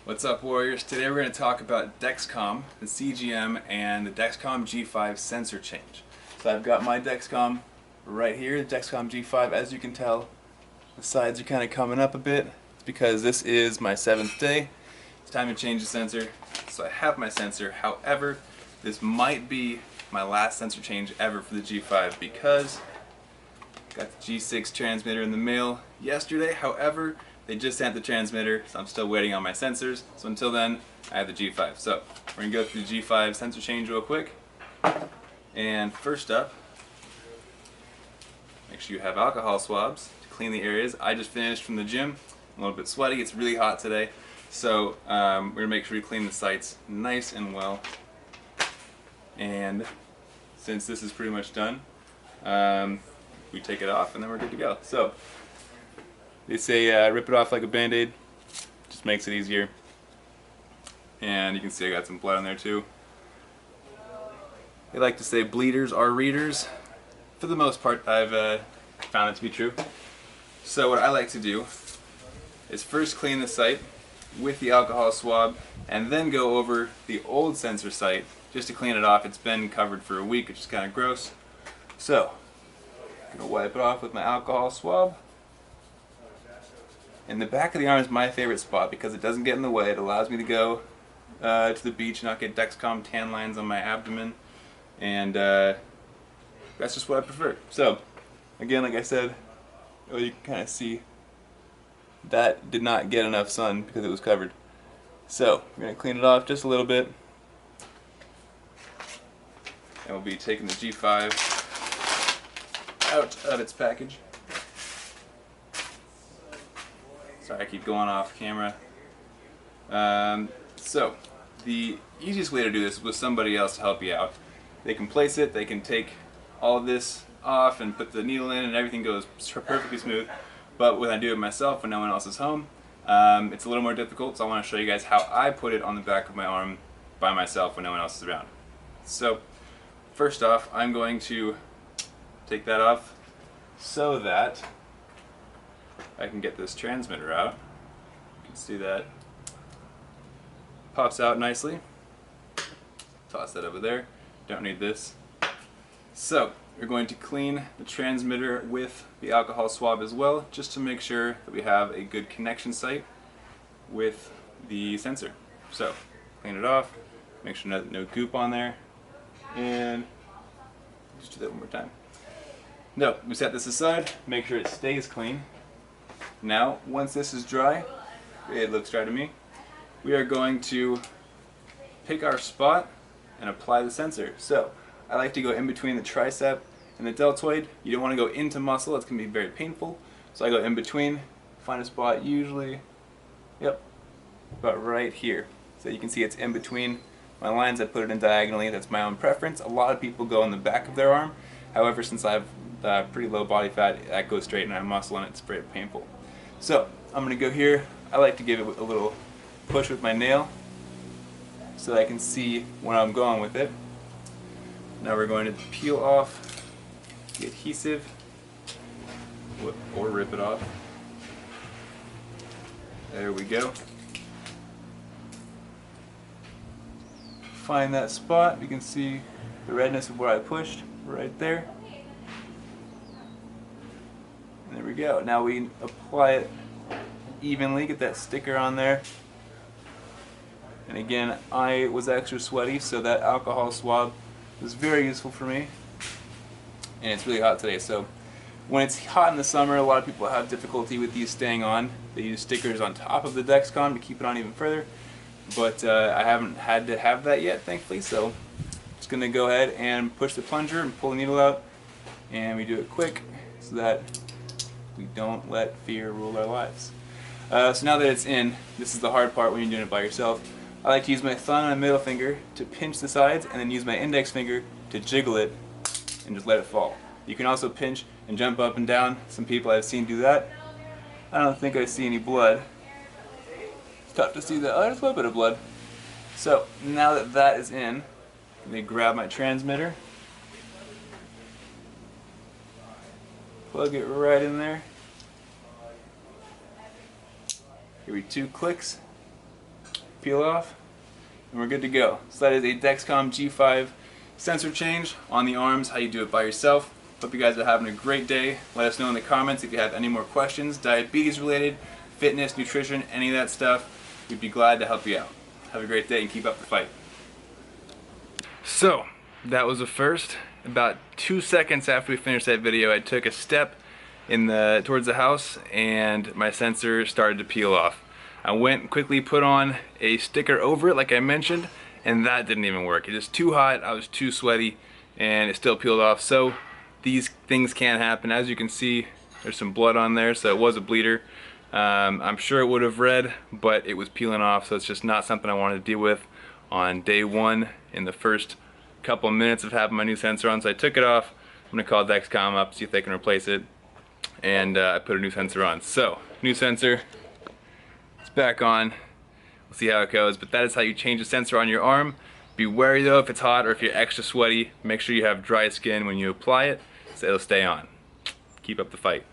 What's up, Warriors? Today we're going to talk about Dexcom, the CGM, and the Dexcom G5 sensor change. So I've got my Dexcom right here, the Dexcom G5. As you can tell, the sides are kind of coming up a bit. It's because this is my 7th day. It's time to change the sensor. So I have my sensor. However, this might be my last sensor change ever for the G5 because I got the G6 transmitter in the mail yesterday. However, they just sent the transmitter, so I'm still waiting on my sensors. So until then, I have the G5. So we're gonna go through the G5 sensor change real quick. And first up, make sure you have alcohol swabs to clean the areas. I just finished from the gym. I'm a little bit sweaty. It's really hot today. So we're gonna make sure we clean the sites nice and well. And since this is pretty much done, we take it off and then we're good to go. So they say rip it off like a band-aid, just makes it easier. And you can see I got some blood on there too. They like to say bleeders are readers. For the most part, I've found it to be true. So what I like to do is first clean the site with the alcohol swab and then go over the old sensor site just to clean it off. It's been covered for a week, which is kind of gross. So I'm going to wipe it off with my alcohol swab. And the back of the arm is my favorite spot because it doesn't get in the way. It allows me to go to the beach and not get Dexcom tan lines on my abdomen. And that's just what I prefer. So, again, like I said, you can kind of see that did not get enough sun because it was covered. So, we're going to clean it off just a little bit. And we'll be taking the G5 out of its package. Sorry, I keep going off camera. So, the easiest way to do this is with somebody else to help you out. They can place it, they can take all of this off and put the needle in and everything goes perfectly smooth. But when I do it myself when no one else is home, it's a little more difficult, so I want to show you guys how I put it on the back of my arm by myself when no one else is around. So, first off, I'm going to take that off so that I can get this transmitter out. You can see that pops out nicely. Toss that over there. Don't need this. So we're going to clean the transmitter with the alcohol swab as well, just to make sure that we have a good connection site with the sensor. So clean it off, make sure no goop on there, and just do that one more time. No, we set this aside, make sure it stays clean. Now, once this is dry, it looks dry to me, we are going to pick our spot and apply the sensor. So, I like to go in between the tricep and the deltoid. You don't want to go into muscle, it's going to be very painful. So I go in between, find a spot usually, about right here. So you can see it's in between my lines. I put it in diagonally, that's my own preference. A lot of people go in the back of their arm. However, since I have pretty low body fat, that goes straight and I have muscle and it's very painful. So I'm going to go here. I like to give it a little push with my nail so that I can see where I'm going with it. Now we're going to peel off the adhesive or rip it off. There we go. Find that spot. You can see the redness of where I pushed right there. And there we go. Now we apply it evenly, get that sticker on there. And again, I was extra sweaty, so that alcohol swab was very useful for me. And it's really hot today, so when it's hot in the summer, a lot of people have difficulty with these staying on. They use stickers on top of the Dexcom to keep it on even further. But I haven't had to have that yet, thankfully, so I'm just going to go ahead and push the plunger and pull the needle out. And we do it quick so that we don't let fear rule our lives. So now that it's in, this is the hard part when you're doing it by yourself. I like to use my thumb and my middle finger to pinch the sides and then use my index finger to jiggle it and just let it fall. You can also pinch and jump up and down. Some people I've seen do that. I don't think I see any blood. It's tough to see that. Oh, there's a little bit of blood. So now that that is in, let me grab my transmitter, plug it right in there. Give me 2 clicks. peel off, and we're good to go. So that is a Dexcom G5 sensor change on the arms, how you do it by yourself. Hope you guys are having a great day. Let us know in the comments if you have any more questions, diabetes related, fitness, nutrition, any of that stuff. We'd be glad to help you out. Have a great day and keep up the fight. So, that was the first. About 2 seconds after we finished that video, I took a step towards the house and my sensor started to peel off. I went and quickly put on a sticker over it like I mentioned, and that didn't even work. It was too hot, I was too sweaty, and it still peeled off. So these things can happen. As you can see, there's some blood on there, so it was a bleeder. I'm sure it would have read, but it was peeling off, so it's just not something I wanted to deal with on day one in the first couple of minutes of having my new sensor on. So I took it off. I'm gonna call Dexcom up, see if they can replace it, and I put a new sensor on. So, new sensor, it's back on. We'll see how it goes, but that is how you change the sensor on your arm. Be wary though if it's hot or if you're extra sweaty. Make sure you have dry skin when you apply it, so it'll stay on. Keep up the fight.